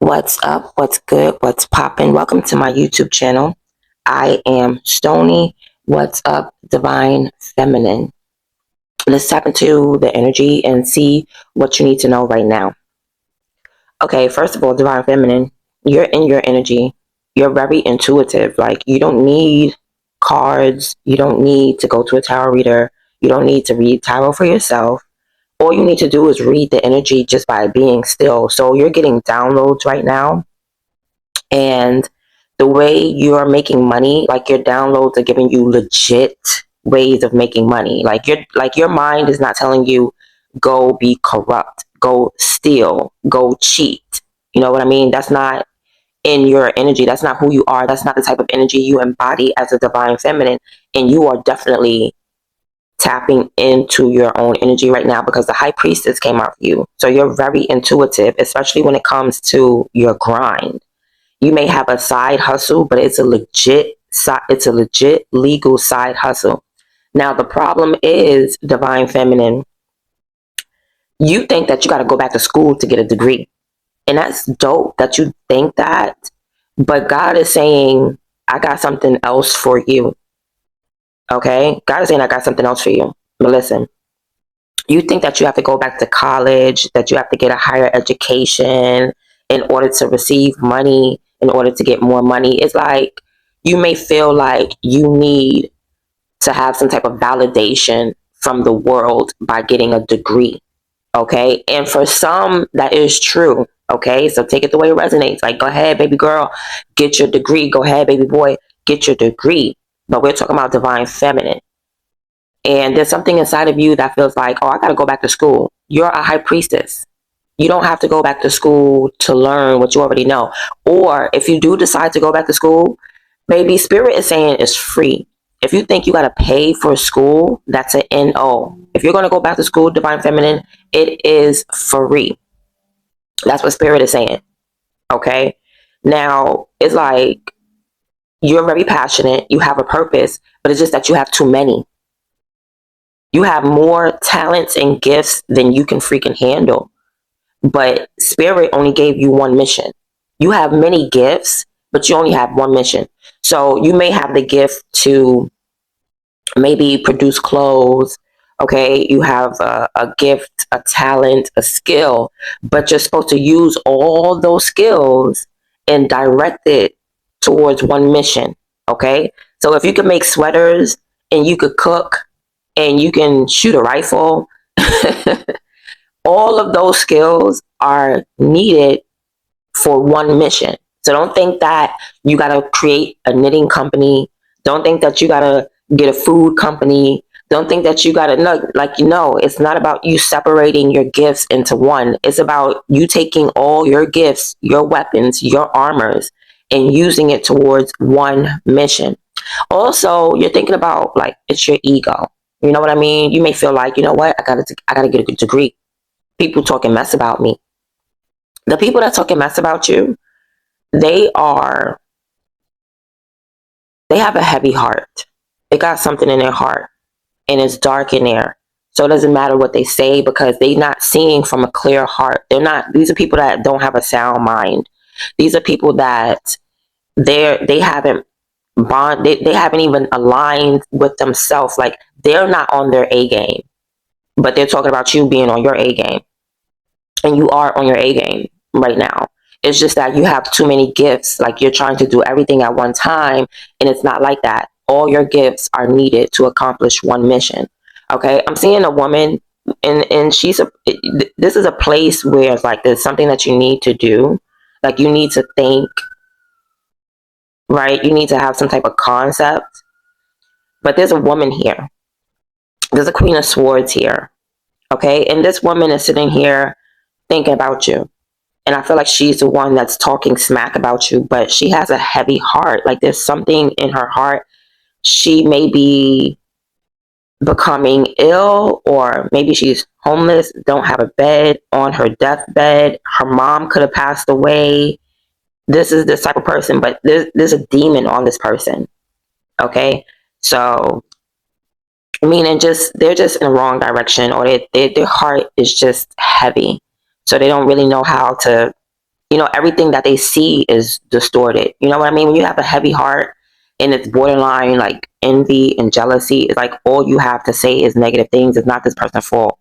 What's up? What's good? What's poppin'? Welcome to my YouTube channel. I am Stony. What's up, Divine Feminine? Let's tap into the energy and see what you need to know right now. Okay, first of all, Divine Feminine, you're in your energy. You're very intuitive. Like, you don't need cards. You don't need to go to a tarot reader. You don't need to read tarot for yourself. All you need to do is read the energy just by being still. So you're getting downloads right now. And the way you're making money, like your downloads are giving you legit ways of making money. Like your mind is not telling you go be corrupt, go steal, go cheat. You know what I mean? That's not in your energy. That's not who you are. That's not the type of energy you embody as a divine feminine. And you are definitely tapping into your own energy right now because the high priestess came out for you. So you're very intuitive, especially when it comes to your grind. You may have a side hustle, but it's a legit legal side hustle. Now the problem is, divine feminine, you think that you got to go back to school to get a degree. And that's dope that you think that, but God is saying, I got something else for you. Okay? God is saying, I got something else for you. But listen, you think that you have to go back to college, that you have to get a higher education in order to receive money, in order to get more money. It's like you may feel like you need to have some type of validation from the world by getting a degree. Okay? And for some, that is true. Okay? So take it the way it resonates. Like, go ahead, baby girl, get your degree. Go ahead, baby boy, get your degree. But we're talking about divine feminine. And there's something inside of you that feels like, oh, I got to go back to school. You're a high priestess. You don't have to go back to school to learn what you already know. Or if you do decide to go back to school, baby, Spirit is saying it's free. If you think you got to pay for school, that's an NO. If you're going to go back to school, divine feminine, it is free. That's what Spirit is saying. Okay? Now, it's like you're very passionate. You have a purpose, but it's just that you have too many. You have more talents and gifts than you can freaking handle. But Spirit only gave you one mission. You have many gifts, but you only have one mission. So you may have the gift to maybe produce clothes. Okay, you have a gift, a talent, a skill, but you're supposed to use all those skills and direct it towards one mission. Okay, so if you can make sweaters and you could cook and you can shoot a rifle, all of those skills are needed for one mission. So don't think that you got to create a knitting company. Don't think that you got to get a food company. Don't think that you got to know, it's not about you separating your gifts into one. It's about you taking all your gifts, your weapons, your armors, and using it towards one mission. Also, you're thinking about, like, it's your ego. You know what I mean? You may feel like, you know what? I gotta get a good degree. People talking mess about me. The people that talking mess about you, they have a heavy heart. They got something in their heart and it's dark in there. So it doesn't matter what they say because they're not seeing from a clear heart. These are people that don't have a sound mind. These are people that they haven't they haven't even aligned with themselves. Like, they're not on their A game, but they're talking about you being on your A game. And you are on your A game right now. It's just that you have too many gifts. Like, you're trying to do everything at one time, and it's not like that. All your gifts are needed to accomplish one mission. Okay, I'm seeing a woman, and this is a place where it's like there's something that you need to do. Like, you need to think, right? You need to have some type of concept. But there's a woman here. There's a Queen of Swords here. Okay, and this woman is sitting here thinking about you. And I feel like she's the one that's talking smack about you, but she has a heavy heart. Like, there's something in her heart. She may be becoming ill, or maybe she's homeless, don't have a bed, on her deathbed. Her mom could have passed away. This is this type of person, but there's a demon on this person. Okay? So, meaning they're just in the wrong direction, or their heart is just heavy. So they don't really know how to You know, everything that they see is distorted. You know what I mean? When you have a heavy heart and it's borderline like envy and jealousy, it's like all you have to say is negative things. It's not this person's fault.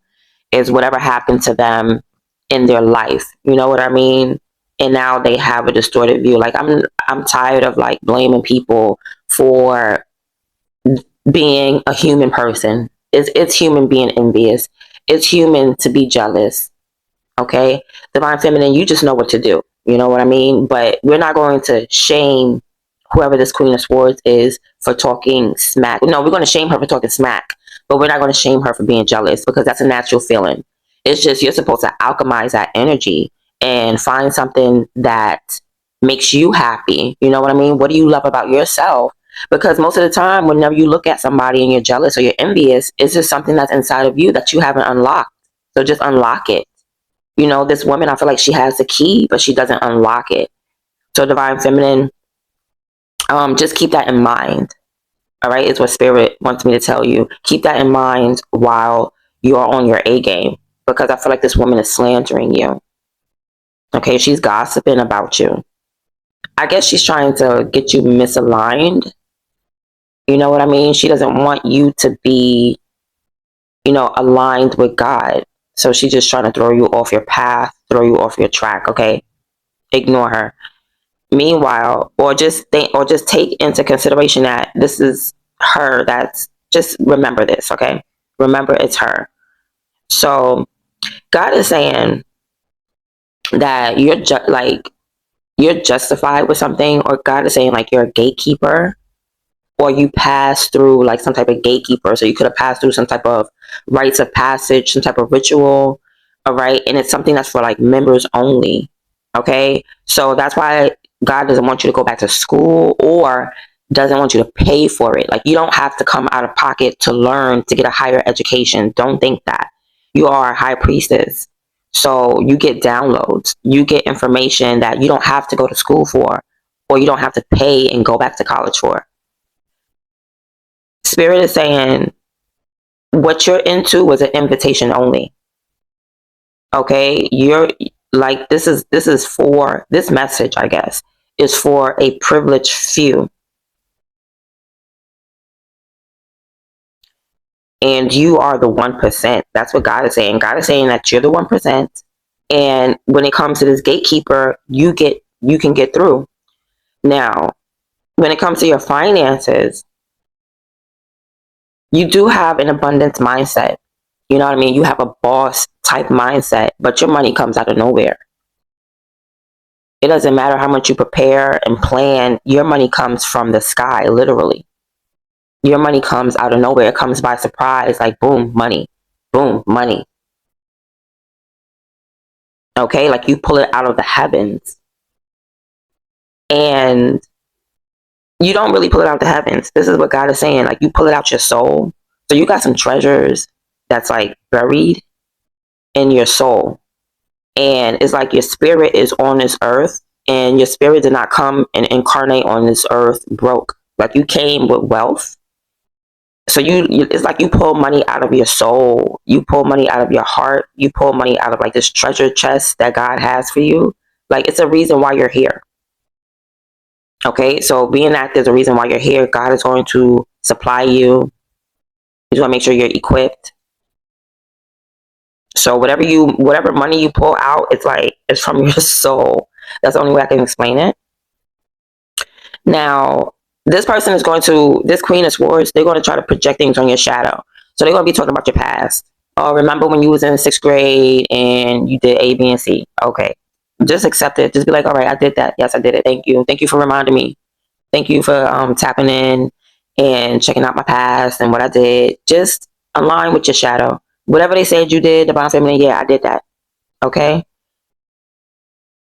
It's whatever happened to them in their life. You know what I mean? And now they have a distorted view. Like I'm tired of like blaming people for being a human person. It's human being envious. It's human to be jealous. Okay, divine feminine, you just know what to do. You know what I mean? But we're not going to shame whoever this Queen of Swords is for talking smack. No, we're going to shame her for talking smack, but we're not going to shame her for being jealous, because that's a natural feeling. It's just you're supposed to alchemize that energy and find something that makes you happy. You know what I mean? What do you love about yourself? Because most of the time, whenever you look at somebody and you're jealous or you're envious, it's just something that's inside of you that you haven't unlocked. So just unlock it. You know, this woman, I feel like she has the key, but she doesn't unlock it. So divine feminine, just keep that in mind. All right, is what spirit wants me to tell you. Keep that in mind while you're on your A game, because I feel like this woman is slandering you. Okay, she's gossiping about you. I guess she's trying to get you misaligned. You know what I mean? She doesn't want you to be, you know, aligned with God. So she's just trying to throw you off your path, throw you off your track. Okay, ignore her. Meanwhile, or just take into consideration that this is her. That's just remember this. Okay, remember it's her. So God is saying that you're justified with something, or God is saying like you're a gatekeeper, or you pass through like some type of gatekeeper. So you could have passed through some type of rites of passage, some type of ritual. All right, and it's something that's for like members only. Okay, so that's why God doesn't want you to go back to school, or doesn't want you to pay for it. Like, you don't have to come out of pocket to learn to get a higher education. Don't think that. You are a high priestess. So you get downloads. You get information that you don't have to go to school for, or you don't have to pay and go back to college for. Spirit is saying what you're into was an invitation only. Okay? You're like, this is for this message, I guess, is for a privileged few. And you are the 1%. That's what God is saying. God is saying that you're the 1%. And when it comes to this gatekeeper, you can get through. Now, when it comes to your finances, you do have an abundance mindset. You know what I mean? You have a boss type mindset, but your money comes out of nowhere. It doesn't matter how much you prepare and plan, your money comes from the sky, literally. Your money comes out of nowhere. It comes by surprise, like boom, money. Boom, money. Okay, like you pull it out of the heavens. And you don't really pull it out of the heavens. This is what God is saying. Like, you pull it out your soul. So you got some treasures that's like buried in your soul. And it's like your spirit is on this earth, and your spirit did not come and incarnate on this earth broke. Like, you came with wealth. So it's like you pull money out of your soul. You pull money out of your heart. You pull money out of like this treasure chest that God has for you. Like, it's a reason why you're here. Okay, so being that there's a reason why you're here, God is going to supply you. You just want to make sure you're equipped. So whatever money you pull out, it's from your soul. That's the only way I can explain it. Now, this Queen of Swords, they're going to try to project things on your shadow. So they're going to be talking about your past. Oh, remember when you was in 6th grade and you did A, B, and C? Okay. Just accept it. Just be like, all right, I did that. Yes, I did it. Thank you. Thank you for reminding me. Thank you for tapping in and checking out my past and what I did. Just align with your shadow. Whatever they said you did, divine feminine, yeah, I did that. Okay?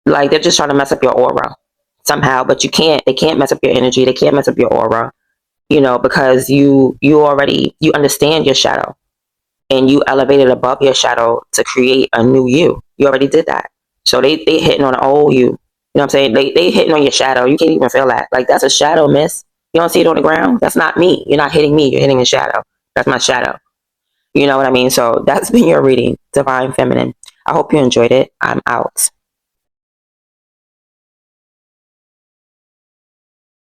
Like, they're just trying to mess up your aura somehow, but they can't mess up your energy. They can't mess up your aura, because you understand your shadow, and you elevated above your shadow to create a new you. You already did that. So they hitting on an old you. You know what I'm saying? They hitting on your shadow. You can't even feel that. Like, that's a shadow, miss. You don't see it on the ground? That's not me. You're not hitting me. You're hitting the shadow. That's my shadow. You know what I mean? So that's been your reading, Divine Feminine. I hope you enjoyed it. I'm out.